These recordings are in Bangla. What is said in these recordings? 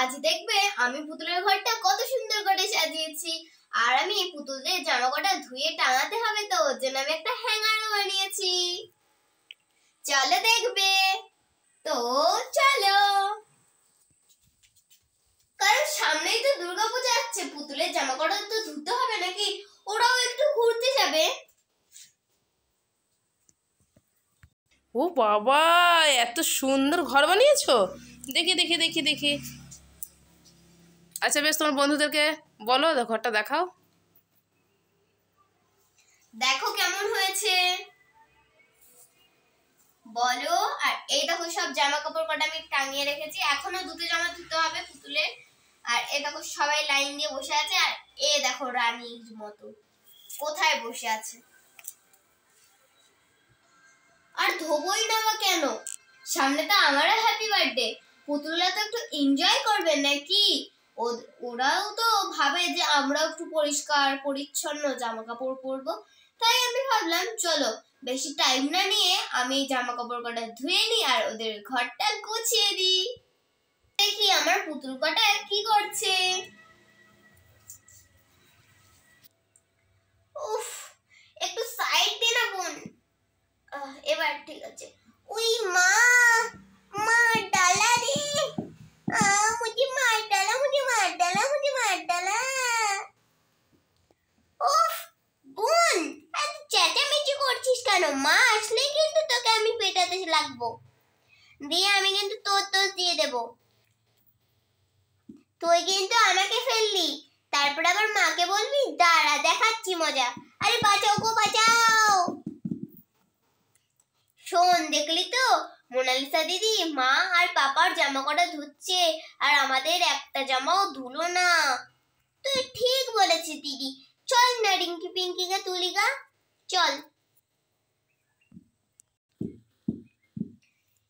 আজ দেখবে আমি পুতুলের ঘরটা কত সুন্দর করে সাজিয়েছি। আর আমি পুতুলদের জামা কটা ধুয়ে টাঙাতে হবে, তো ওর জন্য আমি একটা হ্যাঙ্গারও বানিয়েছি। চলো দেখবে। তো চলো, কারণ সামনেই তো দুর্গাপূজা আসছে, পুতুলের জামা কটা তো ধুতে হবে নাকি, ওরাও একটু ঘুরতে যাবে। ও বাবা, এত সুন্দর ঘর বানিয়েছো! দেখি দেখি দেখি দেখি। আচ্ছা বেশ, তোমার বন্ধুদেরকে বলো, ঘরটা দেখাও। দেখো কেমন হয়েছে বলো। আর এই দেখো সব জামা কাপড় কটা আমি টাঙিয়ে রেখেছি, এখনো দুটো জামা ধুতে হবে পুতুলের। আর এ দেখো সবাই লাইন দিয়ে বসে আছে, আর এ দেখো রানীর মতো কোথায় বসে আছে। আর ধোবই না বা কেন, সামনে তো আমারও হ্যাপি বার্থডে, পুতুলরা তো একটু এনজয় করবে নাকি। ওরাও তো ভাবে যে আমরাও একটু পরিষ্কার পরিচ্ছন্ন জামা কাপড় পরবো। তাই আমি ভাবলাম চলো বেশি টাইম না নিয়ে আমি জামা কাপড় কটা ধুয়ে নিই আর ওদের ঘরটা গুছিয়ে দিই। দেখি আমার পুতুল কটা কি করছে। উফ, একটু সাইড দে না বোন। এবার ঠিক আছে। ওই মা, মার ডালা রে, মুঝে মার ডালা, মুঝে মার ডালা, মুঝে মার ডালা। উফ বোন, এত চেঁচামেচি করছিস কেন? মা আসলে কিন্তু তোকে আমি পেটাতে লাগবো, দিয়ে আমি কিন্তু তোর দোষ দিয়ে দেব। তুই কিন্তু আমাকে ফেললি, তারপর আবার মাকে বলবি। দাঁড়া দেখাচ্ছি মজা। আরে বাঁচাও গো বাঁচাও। শোন, দেখলি তো মোনালিসা দিদি মা আর পাপার জামা কটা ধুচ্ছে, আর আমাদের একটা জামাও ধুলো না। তুই ঠিক বলেছিস দিদি, চল না রিঙ্কি পিঙ্কিকে তুলি গা, চল।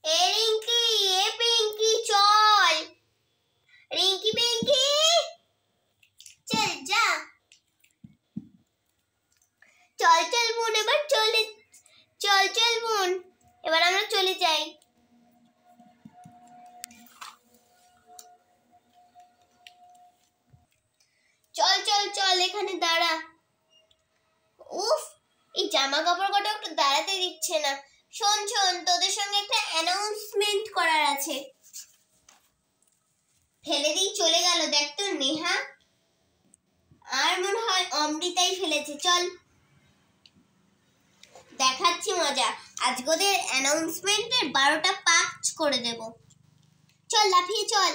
এ রিঙ্কি, এ পিঙ্কি, চল। রিঙ্কি পিঙ্কি, চল যা। চল চল বোন, এবার চলে, চল চল বোন, এবার আমরা চলে যাই। চল চল চল, এখানে দাঁড়া। উফ, এই জামা কাপড় কটা একটু দাঁড়াতে দিচ্ছে না। শোন শোন, তোদের সঙ্গে একটা অ্যানাউন্সমেন্ট করার আছে। ফেলে দিয়ে চলে গেল, দেখ তো নেহা আর মনে হয় অমৃতাই ফেলেছে। চল দেখাচ্ছি মজা, আজকে ওদের অ্যানাউন্সমেন্টের 12টা 5 করে দেব। চল লাফিয়ে চল।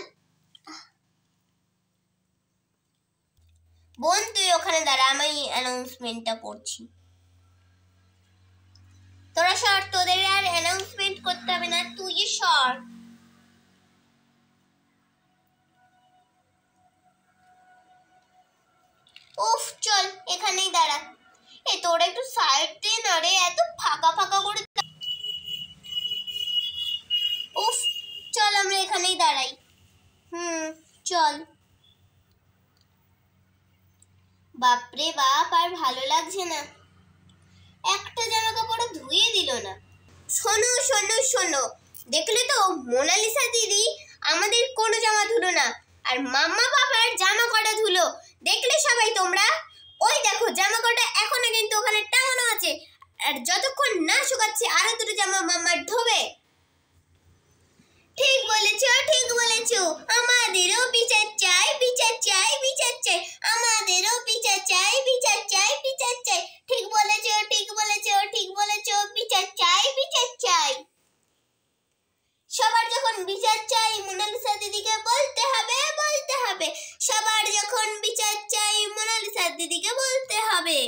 বোন তুই ওখানে দাঁড়া, আমি অ্যানাউন্সমেন্টটা করছি। তোরা সর, তোদের আর অ্যানাউন্সমেন্ট করতে হবে না, তুই সর। উফ, চল এখানেই দাঁড়া। এ তোরা একটু সাইড দে না রে, এত ফাঁকা ফাঁকা করে। উফ, চল আমরা এখানেই দাঁড়াই। চল। বাপরে বাপ, আর ভালো লাগছে না, একটা জামা কাপড় ধুয়ে দিল না। শোনো শোনো শোনো, দেখলে তো মোনালিসা দিদি আমাদের কোনো জামা ধুলো না, আর মাম্মা বাবার জামা কটা ধুলো। দেখলে সবাই তোমরা, ওই দেখো জামা কটা এখনো কিন্তু ওখানে টাঙানো আছে, আর যতক্ষণ না শুকাচ্ছে আরো দুটো জামা মাম্মার ধোবে। ঠিক বলেছো, ঠিক বলেছো, আমাদেরও বিচার চাই, বিচার চাই, বিচার চাই, আমাদেরও বিচার চাই, বিচার চাই, বিচার চাই। ঠিক বলেছো, ঠিক বলেছো, ঠিক বলেছো, বিচার চাই, বিচার চাই। সবার যখন বিচার চাই মোনালিসা দিদিকে বলতে হবে, বলতে হবে। সবার যখন বিচার চাই মোনালিসা দিদিকে বলতে হবে,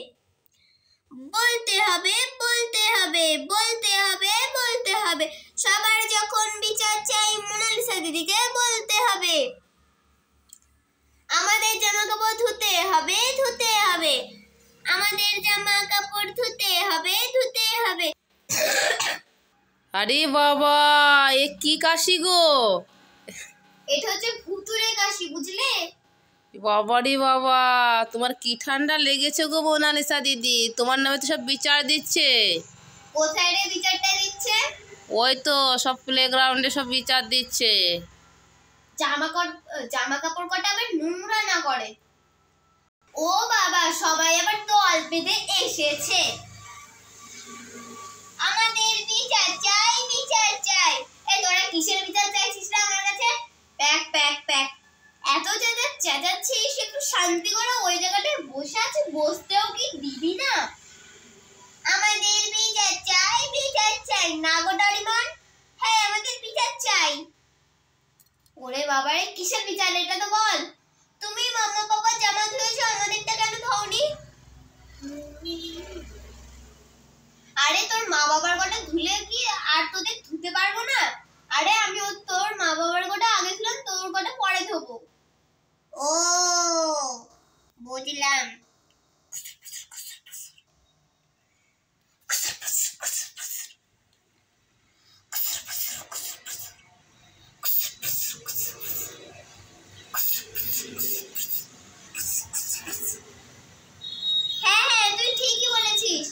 বলতে হবে, বলতে হবে, বলতে হবে, বলতে হবে। সবার যখন বিচার চাই মোনালিসা দিদিকে বলতে হবে। আমাদের জামা কাপড় ধুতে হবে, ধুতে হবে, আমাদের জামা কাপড় ধুতে হবে, ধুতে হবে। আরে বাবা, এ কি কাশি গো? এটা হচ্ছে ভুতুরে কাশি, বুঝলে? বাবা রে বাবা, তোমার কি ঠান্ডা লেগেছে গো মোনালিসা দিদি, তোমার নামে তো সব বিচার দিচ্ছে। কোথায় রে বিচারটা দিচ্ছে? ওই তো সব প্লেগ্রাউন্ডে সব বিচার দিচ্ছে। জামা কাপড় কটা আবার নোংরা না করে। ও বাবা, সবাই আবার দল বেঁধে এসেছে। আমাদের বিচার চাই, বিচার চাই। এই তোরা কিসের বিচার চাইছিস না আমার কাছে? Pack pack pack. এত চেঁচাচ্ছিস, একটু শান্তি করে ওই জায়গাটায় বসে আছিস, বসতেও কি দিবি না? আমাদের বিচার চাই, বিচার চাই। না গো ডালিমন, হ্যাঁ আমাদের বিচার চাই। ওরে বাবারে, কিসের বিচার এটা তো বল। তুমি মাম্মা পাপা জামা ধুয়েছো, আমাদেরটা কেন ধোওনি? আরে তোর মা বাবার গোটা ধুলে কি আর তোদের ধুতে পারবো না? আরে আমি তোর মা বাবার গোটা আগে ধুলাম, তোর গোটা পরে ধোবো। ও বুঝলাম। হ্যাঁ হ্যাঁ, তুই ঠিকই বলেছিস।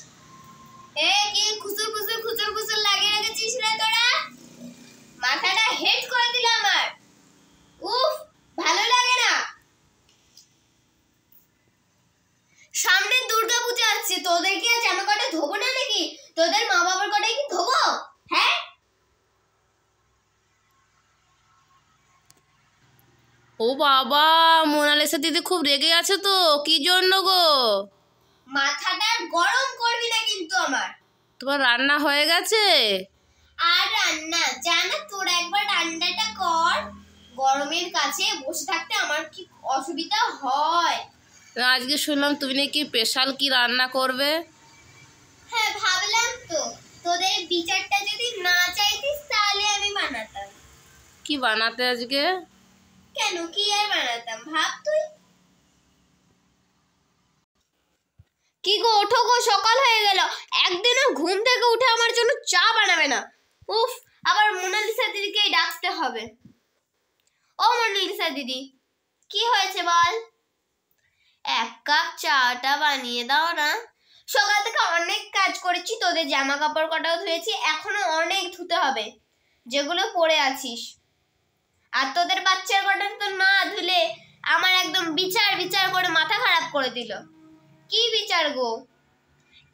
এ কি খুসুর খুসুর খুসুর খুসুর লাগিয়ে রেখেছিস রে তোরা? মাথাটা হেড করে দিল আমার। উফ, ভালো লাগে না। সামনে দুর্গা পূজা আসছে, তোদের কি আর জামা কাপড় ধোবো না নাকি? তোদের মা বাবার কটাই কি ধোবো? হ্যাঁ, ও বাবা, মোনালিসা দিদি খুব রেগে আছে তো, কি জন্য গো? মাথাটা গরম করবি না কিন্তু আমার। তোমার রান্না হয়ে গেছে? আর রান্না জানা, তোরা একবার রান্নাটা কর। গরমের কাছে বসে থাকতে আমার কি অসুবিধা হয়। আজকে শুনলাম তুমি নাকি স্পেশাল কি রান্না করবে। হ্যাঁ ভাবলাম তো, তোদের বিচারটা যদি না চাইতিস তাহলে আমি বানাতাম। কি বানাতে আজকে? কেন, কি আর বানাতাম, ভাব তুই। কি গো, ওঠো গো, সকাল হয়ে গেল। একদিনও ঘুম থেকে উঠে আমার জন্য চা বানাবে না। উফ, আবার মোনালিসা দিদিকে ডাকতে হবে। ও মোনালিসা দিদি, কি হয়েছে বল? এক কাপ চাটা বানিয়ে দাও না। সকাল থেকে অনেক কাজ করেছি, তোদের জামা কাপড় কটাও ধুয়েছি, এখনো অনেক ধুতে হবে যেগুলো পরে আছিস। আর তোদের বাচ্চার কটা তো না ধুলে আমার একদম বিচার বিচার করে মাথা খারাপ করে দিল। কি বিচার গো?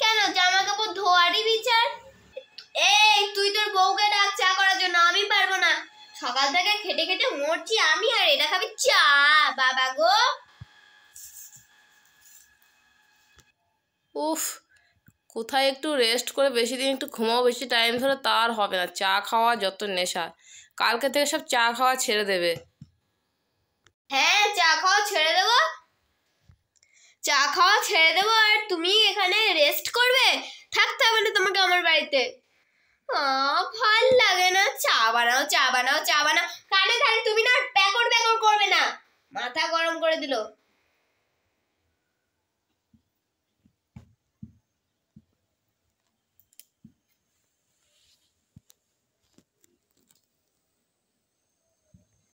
কেন, জামা কাপড় ধোয়ারই বিচার? এই তুই তোর বউকে ডাক চা করার জন্য, আমি পারবো না। সকাল থেকে খেটে খেটে মরছি আমি, আর এটা খাবি চা? বাবা গো। উফ, কোথায় একটু রেস্ট করে বেশি দিন একটু ঘুমাও, বেশি টাইম ধরে তার হবে না। চা খাওয়া যত নেশা, কালকে থেকে সব চা খাওয়া ছেড়ে দেবে। হ্যাঁ, চা খাওয়া ছেড়ে দেবো, চা খাওয়া ছেড়ে দেবো। আর তুমি এখানে রেস্ট করবে, থাকতে হবে না তোমাকে আমার বাড়িতে। ভাল লাগে না। চা বানাও, চা বানাও, চা বানাও, কানে ধারে তুমি না প্যাকড় প্যাকড় করবে না, মাথা গরম করে দিল।